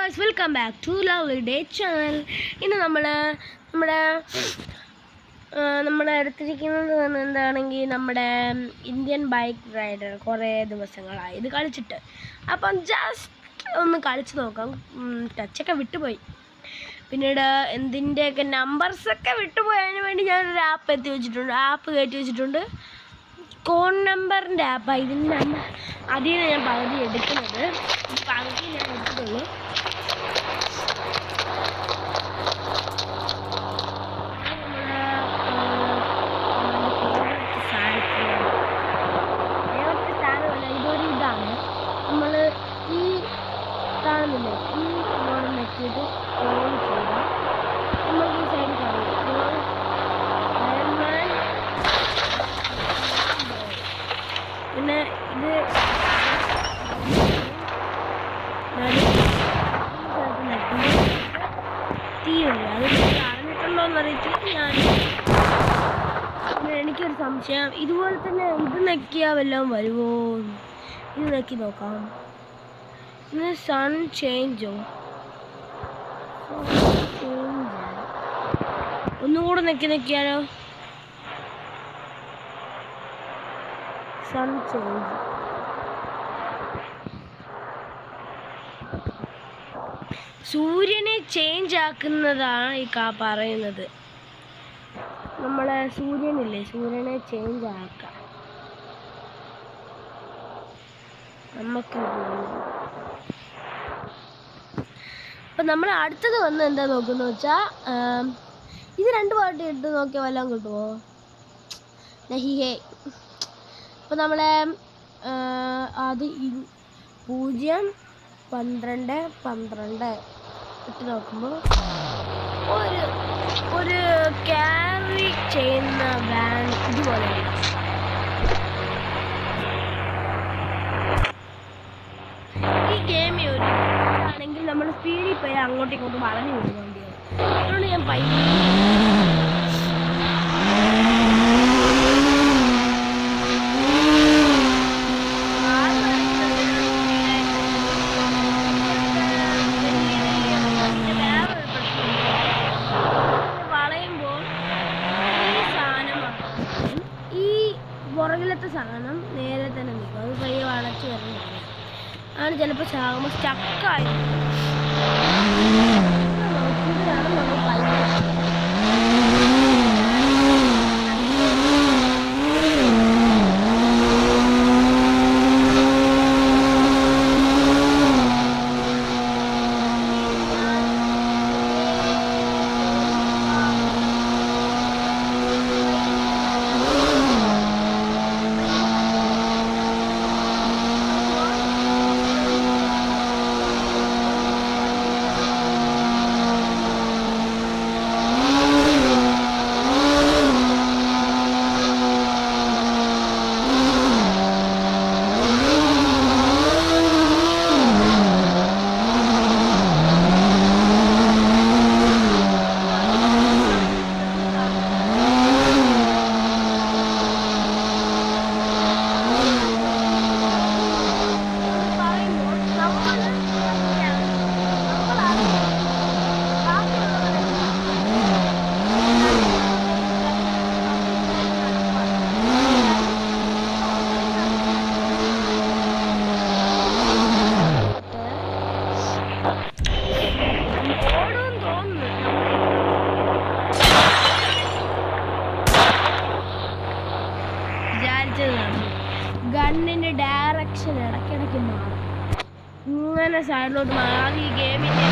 Guys, welcome back to lovely day channel. ഇന്ന് നമ്മൾ എടുത്തിരിക്കുന്നത് എന്താണെങ്കിൽ നമ്മുടെ ഇന്ത്യൻ ബൈക്ക് റൈഡർ. കുറേ ദിവസങ്ങളായി ഇത് കളിച്ചിട്ട്. അപ്പം ജസ്റ്റ് ഒന്ന് കളിച്ച് നോക്കാം. ടച്ചൊക്കെ വിട്ടുപോയി, പിന്നീട് എന്തിൻ്റെയൊക്കെ നമ്പേഴ്സൊക്കെ വിട്ടുപോയതിന് വേണ്ടി ഞാനൊരു ആപ്പ് കയറ്റി വെച്ചിട്ടുണ്ട്. കോൺ നമ്പറിൻ്റെ ആപ്പാണ്. ഇതിൻ്റെ നമ്പർ അതിൽ നിന്ന് ഞാൻ പകുതി എടുക്കുന്നത്. പകുതി ഞാൻ എടുത്തിട്ടുള്ളൂ. ഇതൊരു ഇതാണ്. നമ്മൾ ഈ കാണുന്നില്ലേ, ഈ മോഡ് നോക്കിയിട്ട് ഓൺ ചെയ്താൽ നമുക്ക് ഈ സൈഡ് കാണും. പിന്നെ ഇത് തീ വരും. അത് അറിഞ്ഞിട്ടുണ്ടോയെന്നറിയത്തില്ല. എനിക്കൊരു സംശയം, ഇതുപോലെ തന്നെ ഇത് നെക്കിയാൽ വല്ലതും വരുമോ? ഇത് നെക്കി നോക്കാം. ഇത് സൺ ചേഞ്ചോ? ഒന്നുകൂടെ നെക്കിയാലോ? Sun change. സൂര്യനെ ചേഞ്ച് ആക്കുന്നതാണ് ഈ പറയുന്നത്. നമ്മളെ സൂര്യനില്ലേ, സൂര്യനെ ചേഞ്ച് ആക്കാം നമുക്ക്. അപ്പം നമ്മൾ അടുത്തത് വന്ന് എന്താ നോക്കുന്നത് വെച്ചാൽ, ഇത് രണ്ട് പാട്ട് ഇട്ട് നോക്കിയാൽ വല്ലതും കിട്ടുമോ? നഹിഹേ. അപ്പോൾ നമ്മളെ അത് 0, 12, 12 ഇട്ട് നോക്കുമ്പോൾ ഒരു ക്യാരി ചെയ്യുന്ന വാൻ ഇതുപോലെയാണ്. ഈ ഗെയിം ഒരു ആണെങ്കിൽ നമ്മൾ സ്പീഡിൽ പോയി അങ്ങോട്ടും ഇങ്ങോട്ടും വളഞ്ഞു വിടുക വേണ്ടിയാണ്. അതുകൊണ്ട് ഞാൻ പുറകിലത്തെ സാധനം നേരെ തന്നെ നിൽക്കും. അത് പയ്യെ വളച്ച് വരുന്നില്ല. ആണ് ചിലപ്പോൾ ചാകുമ്പോൾ സ്റ്റക്കായി. നോക്കിയതാണ് നമ്മൾ ഗണ്ണിൻ്റെ ഡയറക്ഷൻ ഇടയ്ക്കിടയ്ക്ക് മാറും. ഇങ്ങനെ സൈഡിലോട്ട് മാറി ഈ ഗെയിമിൻ്റെ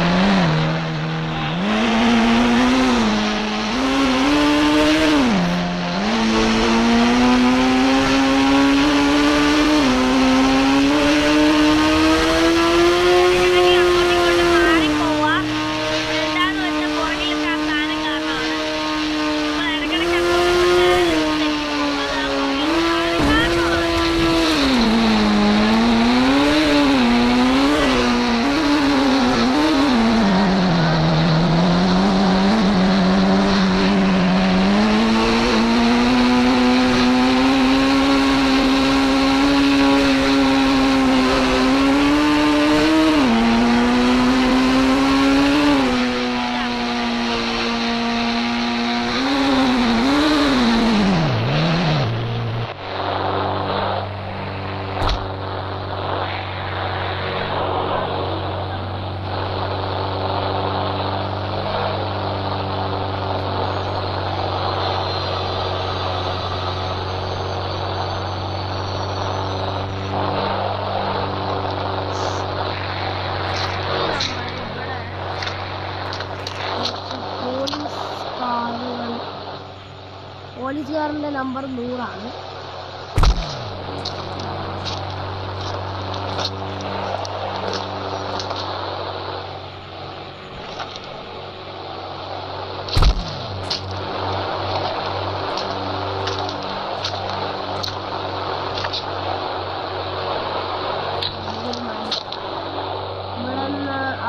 പോലീസുകാരൻ്റെ നമ്പർ 100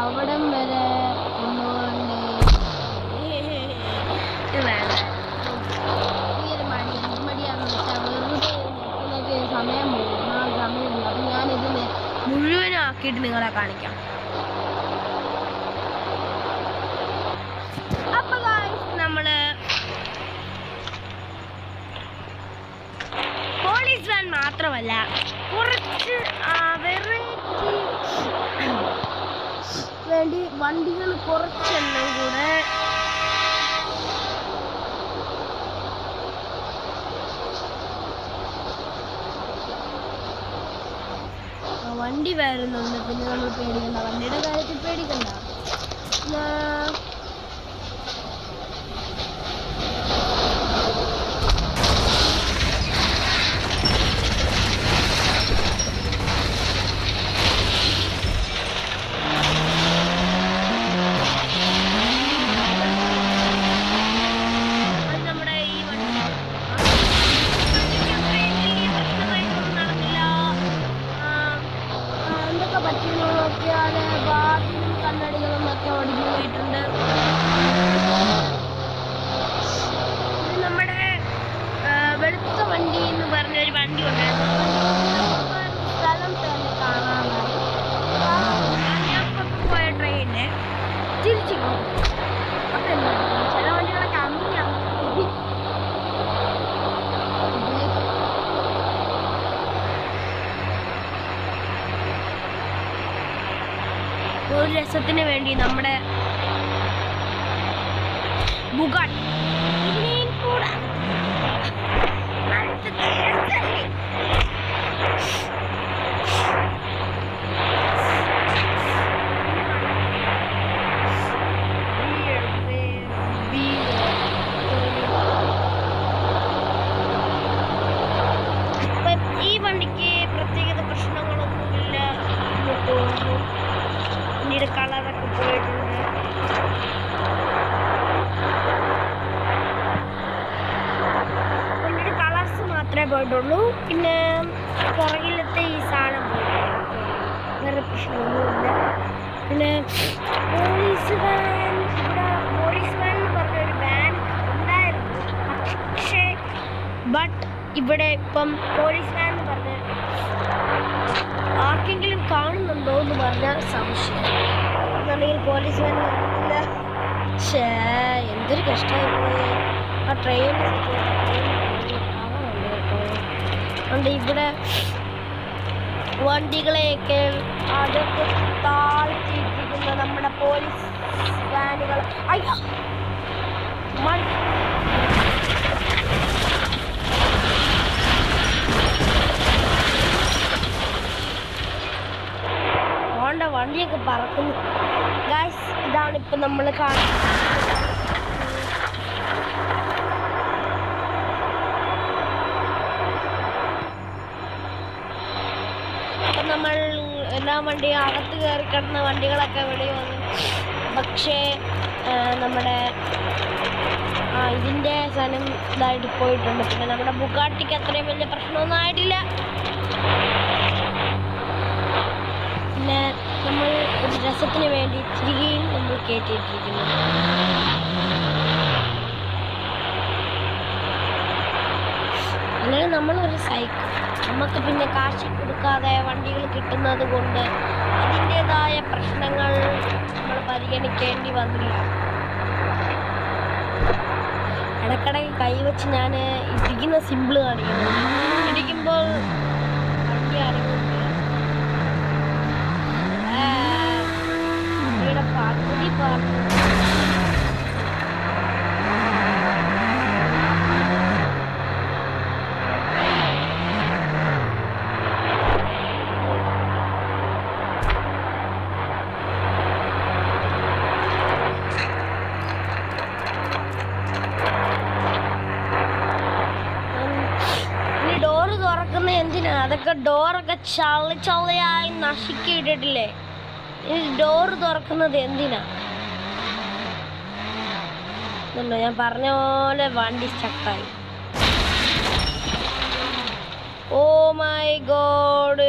അവിടം വരെ ഒന്നുകൊണ്ട് മടിയാണെന്ന് വെച്ചാൽ വെറുതെ സമയം പോകും. ആ സമയമില്ല. അപ്പം ഞാനിതിന് മുഴുവനും ആക്കിയിട്ട് നിങ്ങളെ കാണിക്കാം. അപ്പൊ നമ്മള് പോലീസ് വാൻ മാത്രമല്ല, കുറച്ച് വെറൈറ്റി വേണ്ടി വണ്ടികൾ കുറച്ചെണ്ണം കൂടെ വണ്ടി വരുന്നുണ്ട്. പിന്നെ നമ്മൾ പേടിക്കണ്ട, വണ്ടിയുടെ കാര്യത്തിൽ പേടിക്കണ്ട. കണ്ണടികളും ഒക്കെ ഒടിഞ്ഞു പോയിട്ടുണ്ട്. നമ്മുടെ വെളുത്ത വണ്ടി എന്ന് പറഞ്ഞൊരു വണ്ടി ഉണ്ടായിരുന്നു. സ്ഥലം തന്നെ കാണാനായി പോയ ട്രെയിനിന് തിരിച്ചു പോകും. അപ്പം ചില വണ്ടികളൊക്കെ അമ്മയാണ്. ഒരു രസത്തിന് വേണ്ടി നമ്മുടെ ബുഗാട്ടി കൂടെ ഈ വണ്ടിക്ക് പ്രത്യേകത പ്രശ്നങ്ങളൊന്നുമില്ല എന്ന് തോന്നുന്നു. വണ്ടിയുടെ കളറൊക്കെ പോയിട്ടുണ്ട്. വണ്ടിയുടെ കളേഴ്സ് മാത്രമേ പോയിട്ടുള്ളൂ. പിന്നെ പുറകിലത്തെ ഈ സാധനം പോയിട്ടുണ്ട്. വേറെ പ്രശ്നമൊന്നുമില്ല. പിന്നെ പോലീസ് വാൻ എന്ന് പറഞ്ഞൊരു വാൻ ഉണ്ടായിരുന്നു. ഇവിടെ ഇപ്പം പോലീസ് വാൻ എന്ന് പറഞ്ഞ ആർക്കെങ്കിലും കാണുന്നുണ്ടോ എന്ന് പറഞ്ഞാൽ സംശയം. എന്നുണ്ടെങ്കിൽ പോലീസ് വാൻ കാണുന്നില്ല. എന്തൊരു കഷ്ടമായി പോയി. ആ ട്രെയിൻ അതുകൊണ്ട് ഇവിടെ വണ്ടികളെയൊക്കെ അതൊക്കെ താഴ്ത്തിയിട്ടിരിക്കുന്ന നമ്മുടെ പോലീസ് വാനുകൾ. അയ്യോ വണ്ടിയൊക്കെ പറക്കുന്നു. ഗൈസ്, ഇതാണ് ഇപ്പം നമ്മൾ കാണുന്നത്. അപ്പം നമ്മൾ എല്ലാ വണ്ടിയും അകത്ത് കയറി കിടന്ന വണ്ടികളൊക്കെ വെളി വന്നു. പക്ഷേ നമ്മുടെ ഇതിൻ്റെ സാധനം ഇതായിട്ട് പോയിട്ടുണ്ട്. പിന്നെ നമ്മുടെ ബുഗാട്ടിക്ക് അത്രയും വലിയ പ്രശ്നമൊന്നും ആയിട്ടില്ല. പിന്നെ നമ്മൾ ഒരു രസത്തിന് വേണ്ടി തിരികെയും നമ്മൾ കയറ്റിയിട്ടിരിക്കുന്നു. അങ്ങനെ നമ്മളൊരു സൈക്കിൾ നമുക്ക് പിന്നെ കാശ് കൊടുക്കാതെ വണ്ടികൾ കിട്ടുന്നത് കൊണ്ട് അതിൻ്റേതായ പ്രശ്നങ്ങൾ നമ്മൾ പരിഗണിക്കേണ്ടി വന്നില്ല. ഇടയ്ക്കിടയ്ക്ക് കൈവച്ച് ഞാൻ ഇടിക്കുന്ന സിമ്പിൾ കാണിക്കുന്നു. ഇടിക്കുമ്പോൾ വണ്ടി അറിയുന്നില്ല. പകുതി പറഞ്ഞു. ഡോറൊക്കെ ചള്ളിയായി നശിക്കിട്ടിട്ടില്ലേ? ഈ ഡോറ് തുറക്കുന്നത് എന്തിനാ? ഞാൻ പറഞ്ഞ പോലെ വണ്ടി സ്റ്റക്കായി. Oh my god.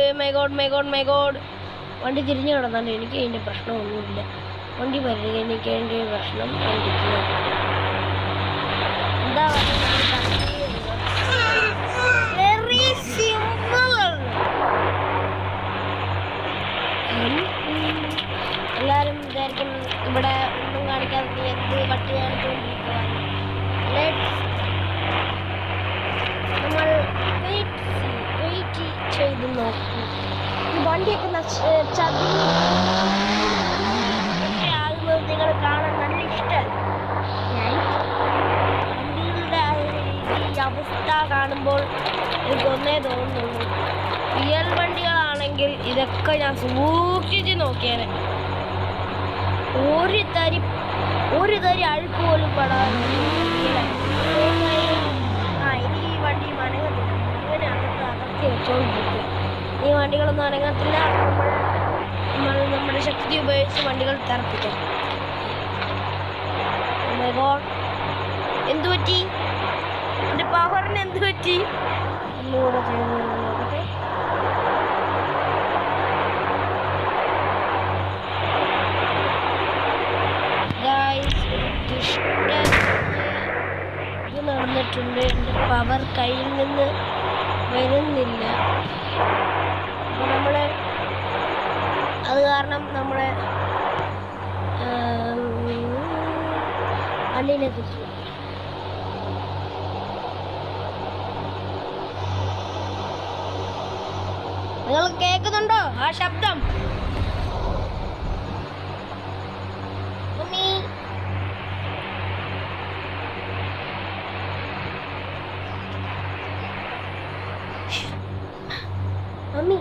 വണ്ടി തിരിഞ്ഞു കിടന്നാലും എനിക്ക് അതിൻ്റെ പ്രശ്നമൊന്നുമില്ല. വണ്ടി പരിഗണിക്കേണ്ട പ്രശ്നം വണ്ടിക്ക്. എന്താ വെരി സിമ്പിൾ. എല്ലാവരും വിചാരിക്കും ഇവിടെ ഒന്നും കാണിക്കാതെ എന്ത് പട്ടി കാണിച്ചുകൊണ്ടിരിക്കുവാൻ. നമ്മൾ വെയിറ്റ് ചെയ്ത് നോക്കും. ഈ വണ്ടിയൊക്കെ ചതിയൊക്കെ ആകുന്നത് നിങ്ങൾ കാണാൻ നല്ല ഇഷ്ടമല്ല. വണ്ടികളുടെ ഈ അവസ്ഥ കാണുമ്പോൾ എനിക്ക് ഒന്നേ തോന്നുന്നുള്ളൂ, റിയൽ വണ്ടികളാണെങ്കിൽ ഇതൊക്കെ ഞാൻ സൂക്ഷിച്ച് നോക്കിയാൽ ഒരു തരി അഴുക്ക് പോലും പെടാതെ. ഇനി ഈ വണ്ടി അനങ്ങത്തില്ല. ഇങ്ങനെ അകത്തി വെച്ചോണ്ടിരിക്കുക. ഈ വണ്ടികളൊന്നും അനങ്ങത്തില്ല. നമ്മൾ നമ്മുടെ ശക്തി ഉപയോഗിച്ച് വണ്ടികൾ തെറപ്പിക്കാം. എന്തു പറ്റി? എൻ്റെ പവറിന് എന്ത് പറ്റി? ഒന്നുകൂടെ ചെയ്ത് നോക്കട്ടെ. ഇത് നടന്നിട്ടുണ്ട്. എൻ്റെ പവർ കയ്യിൽ നിന്ന് വരുന്നില്ല. അപ്പോൾ അത് കാരണം നമ്മളെ വണ്ടീനെ കുറിച്ച് നിങ്ങൾ കേൾക്കുന്നുണ്ടോ ആ ശബ്ദം? മമ്മി, മമ്മി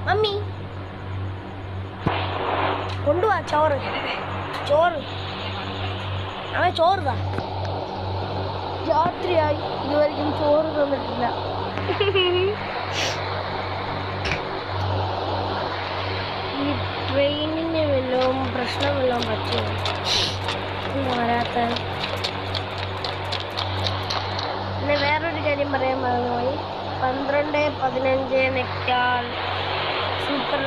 മമ്മി കൊണ്ടുവാ ചോറ്. അവൻ ചോറ് താ. രാത്രിയായി ഇതുവരെയും ചോറ് തന്നിട്ടില്ല. ഈ ട്രെയിനിന് വല്ലതും പ്രശ്നം വല്ലതും പറ്റിയോ? എന്താ വരാത്ത? പിന്നെ വേറൊരു കാര്യം പറയാൻ മറന്നുപോയി. 12-15 നെക്കിയാൽ സൂപ്പർ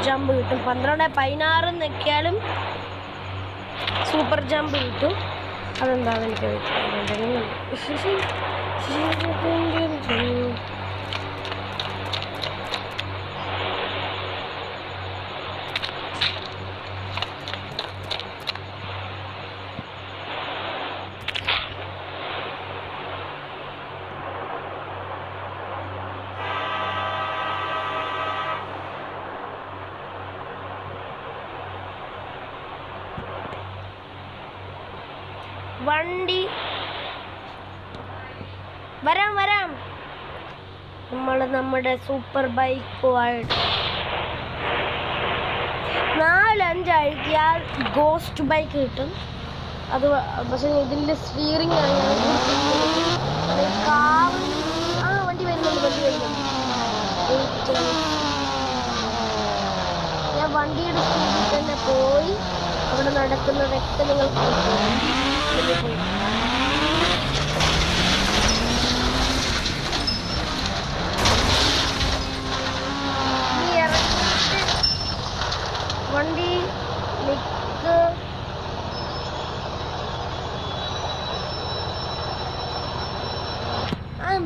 ജമ്പ് കിട്ടും. 12-16 നെക്കിയാലും സൂപ്പർ ജമ്പ് കിട്ടും. അതെന്താണെന്ന് എനിക്ക് വണ്ടി വരാം. നമ്മൾ നമ്മുടെ സൂപ്പർ ബൈക്കുമായിട്ട് 4-5 അഴുകിയാൽ ഗോസ്റ്റ് ബൈക്ക് കിട്ടും. അത് പക്ഷേ ഇതിൻ്റെ സ്റ്റിയറിംഗ് വണ്ടി വരുന്നുണ്ട്. ഞാൻ വണ്ടിയുടെ സ്പീഡിൽ തന്നെ പോയി അവിടെ നടക്കുന്നതൊക്കെ നിങ്ങൾ വണ്ടി നിക്ക്.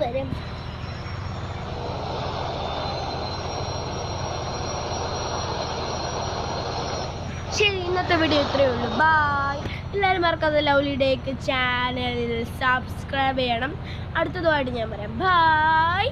വരും. ശരി, ഇന്നത്തെ വീഡിയോ ഇത്രയേ ഉള്ളൂ. ബൈ. എല്ലാവരും മറക്കാതെ ലവ്ലി ഡേക്ക് ചാനൽ സബ്സ്ക്രൈബ് ചെയ്യണം. അടുത്തതുമായിട്ട് ഞാൻ പറയാം. ബൈ.